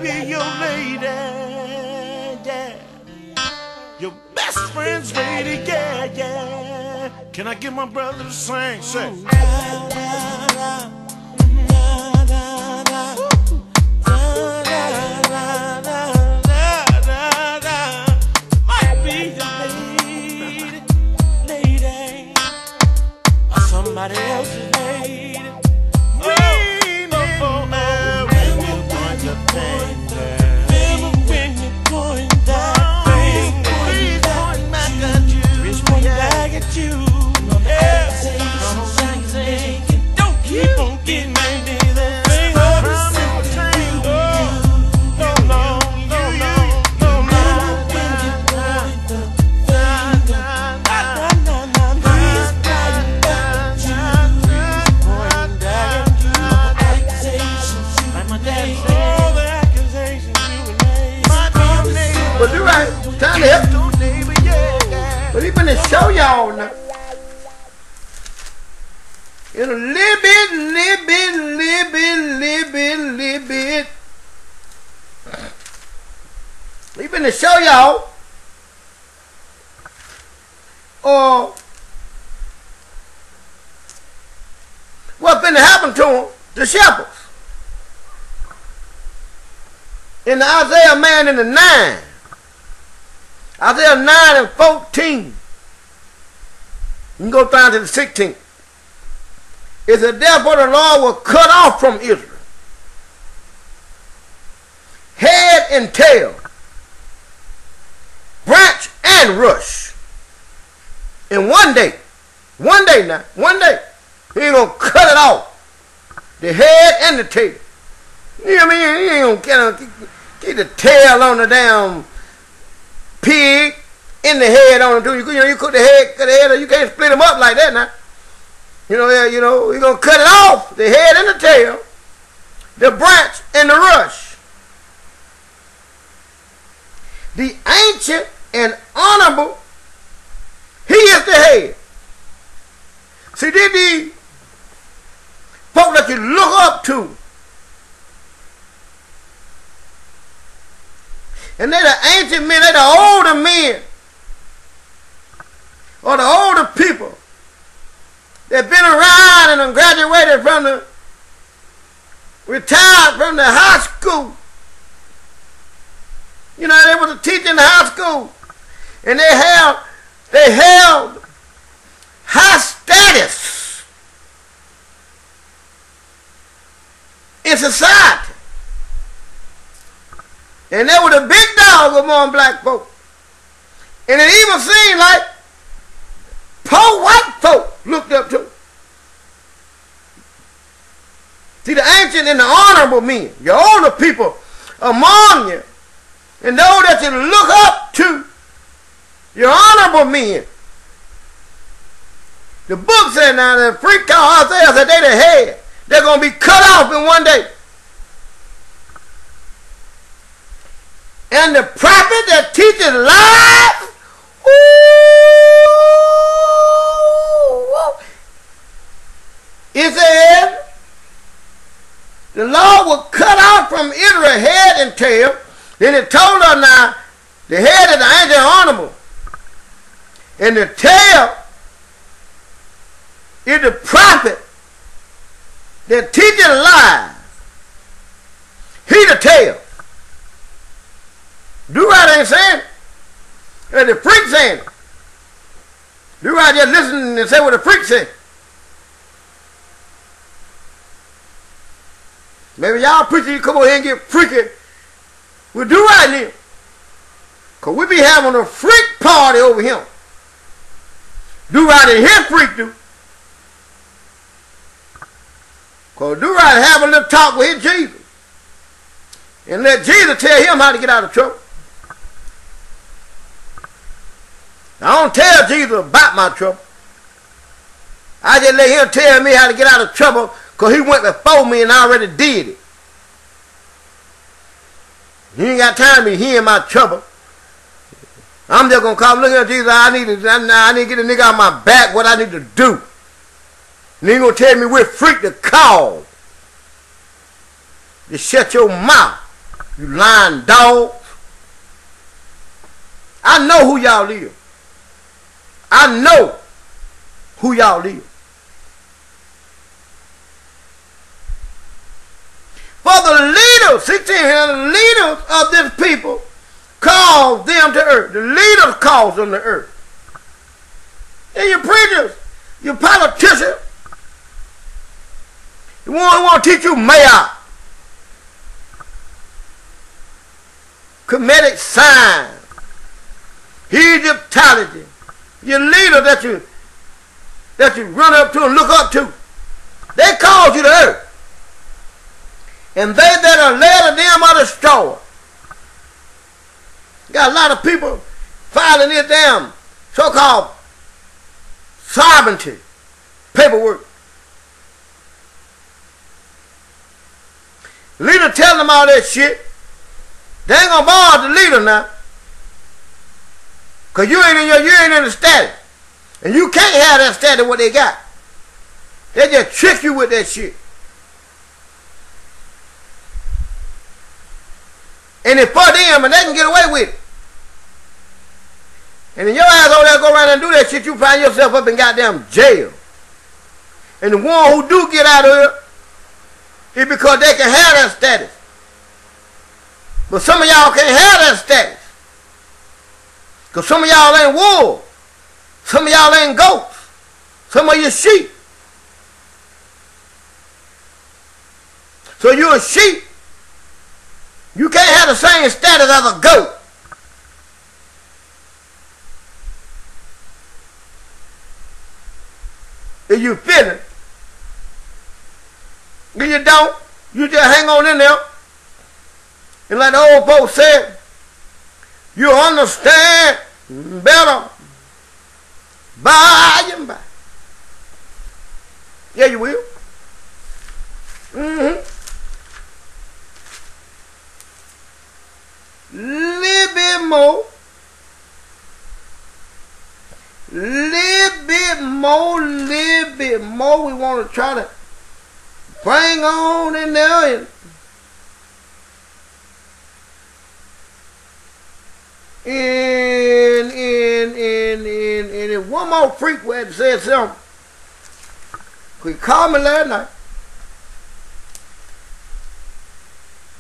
be your lady, yeah. Your best friend's lady, yeah, yeah. Can I get my brother to sing? Say. Might be your lady, or somebody else's lady. Time to help. But he finna show y'all now. In a little bit. He finna show y'all. What finna happen to him, the shepherds. In the Isaiah man in the 9. Isaiah 9 and 14. You can go down to the 16th. It said, therefore the Lord will cut off from Israel head and tail, branch and rush. In one day, he ain't gonna cut it off. The head and the tail. You know what I mean? He ain't gonna get the tail on the damn pig in the head on them. You cut the head, you can't split them up like that now. You're gonna cut it off, the head and the tail, the branch and the rush. The ancient and honorable, he is the head. See, these folk that you look up to, and they're the ancient men, they're the older men, or the older people that been around and graduated from retired from the high school. They was a teacher in the high school, and they held high status in society. And they were the big dog among black folk. And it even seemed like poor white folk looked up to them. See, the ancient and the honorable men, your older people among you, and those that you look up to, your honorable men. The book said now, the freak called Isaiah said they the head. They're going to be cut off in one day. And the prophet that teaches lies, it said the Lord will cut off from Israel head and tail. Then it told her now, the head is the ancient honorable, and the tail is the prophet that teaches lies. He the tail. Do right ain't saying it. And the freak saying it. Do right just listen and say what the freak said. Maybe y'all preachers, you come over here and get freaky. We'll do right now. Because we be having a freak party over here. Do right and his freak do. Because do right have a little talk with his Jesus. And let Jesus tell him how to get out of trouble. I don't tell Jesus about my trouble. I just let him tell me how to get out of trouble because he went before me and I already did it. He ain't got time to be hearing my trouble. I'm just going to call, look at Jesus, I need to get a nigga out my back what I need to do. And he going to tell me we're freak to call. Just shut your mouth. You lying dogs. I know who y'all live. I know who y'all live. For the leaders, 16 here, the leaders of this people called them to earth. The leaders caused them to earth. And your preachers, your politicians, the one who want to teach you mayor, comedic signs, Egyptology, your leader that you run up to and look up to, they called you to earth. And they that are led of them are destroyed. Got a lot of people filing this damn so-called sovereignty paperwork. Leader telling them all that shit. They ain't gonna bother the leader now. Cause you ain't in the status. And you can't have that status what they got. They just trick you with that shit. And it's for them and they can get away with it. And then your ass over there go around and do that shit, you find yourself up in goddamn jail. And the one who do get out of it is because they can have that status. But some of y'all can't have that status. Because some of y'all ain't wolves. Some of y'all ain't goats. Some of you sheep. So you're a sheep. You can't have the same status as a goat. If you feel it. If you don't, you just hang on in there. And like the old folks said, you understand better by and by. Yeah, you will. Little bit more. Little bit more. We want to try to bring on in there and one more freak had said something. He called me last night.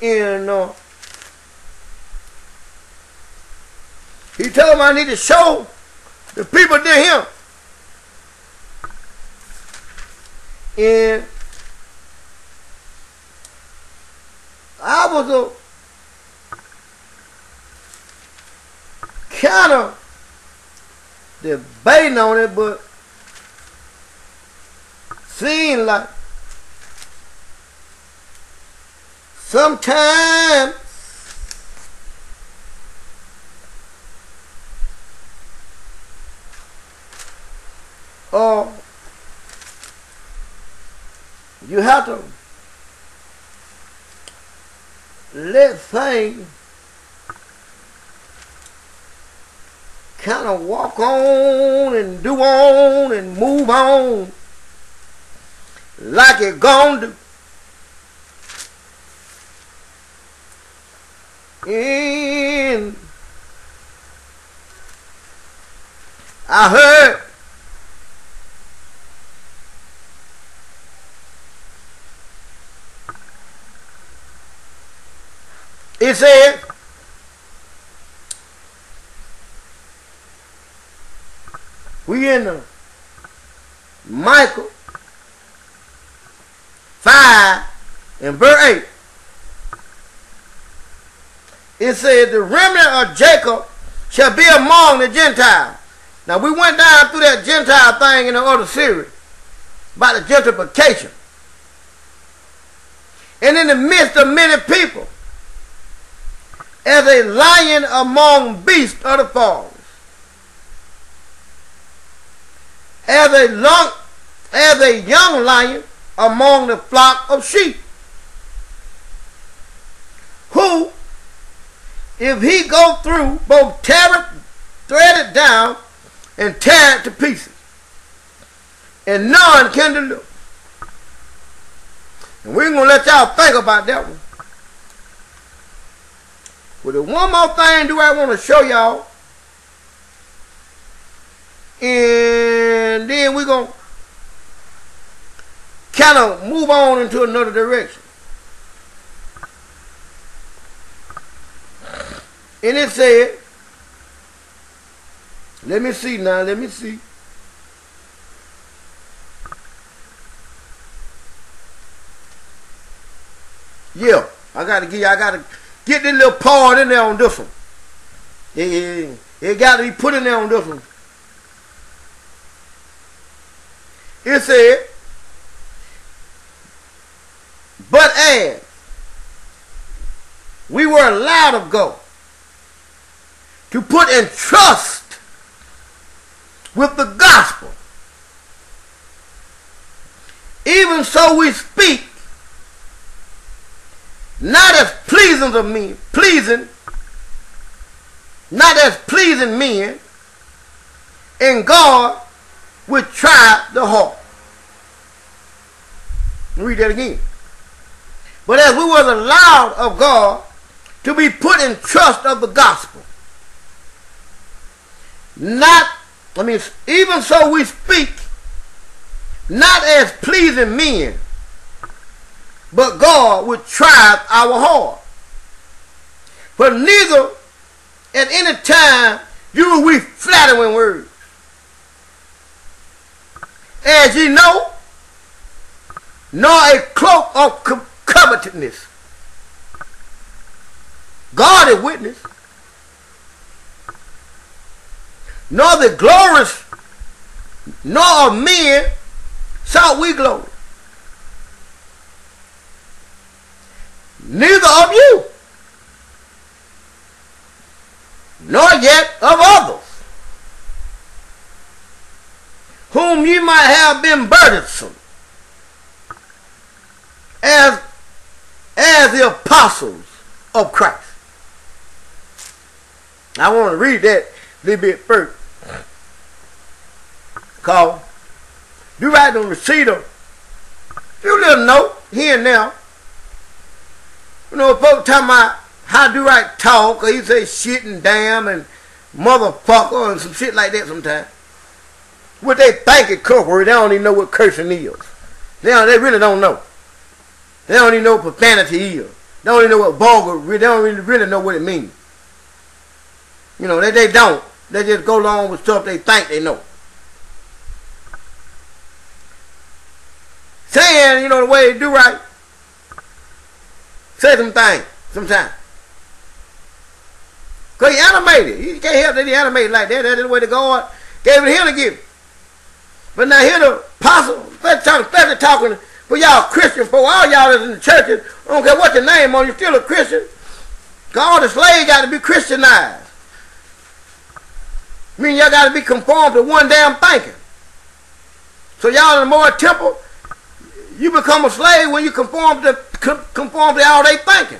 And he told me I need to show the people to him. And I was kind of debating on it, but seemed like sometimes you have to let things kind of walk on and do on and move on like it gonna do. And I heard it said we in the Michael 5 and verse 8. It said the remnant of Jacob shall be among the Gentiles. Now we went down through that Gentile thing in the other series about the gentrification. And in the midst of many people, as a lion among beasts of the forest, as a young lion among the flock of sheep, who, if he go through, both tear it, thread it down, and tear it to pieces, and none can deliver. And we're going to let y'all think about that one. But there's one more thing do I want to show y'all. And then we're going to kind of move on into another direction. And it said, let me see now, let me see. Yeah, I gotta get this little part in there on this one. It gotta be put in there on this one. It said, but as we were allowed of God to put in trust with the gospel, even so we speak, not as pleasing of men, not as pleasing men, and God will try the heart. Read that again. But as we were allowed of God to be put in trust of the gospel, even so we speak, not as pleasing men, but God would try our heart. For neither at any time use we flattering words, as ye know, nor a cloak of covetousness. God is witness. Nor the glorious, nor of men sought we glory. Neither of you, nor yet of others, whom ye might have been burdensome, as the apostles of Christ. I want to read that a little bit first. Because you write on the receipt of a few little note here and now. You know, folks talking about how do I talk, or he say shit and damn and motherfucker and some shit like that sometimes. What they think is curse word, they don't even know what cursing is. They really don't know. They don't even know what profanity is. They don't even know what vulgar, they don't really know what it means. You know, they don't. They just go along with stuff they think they know. Saying, you know, the way they do right, say some things sometimes. Because he animated. You can't help that he animated like that. That's the way the God gave it to him to give. But now here the apostle, especially talking for y'all Christians, for all y'all that's in the churches, I don't care what your name on, you're still a Christian. Because all the slaves got to be Christianized. I mean, y'all got to be conformed to one damn thinking. So y'all in the more temple, you become a slave when you conform to all they thinking.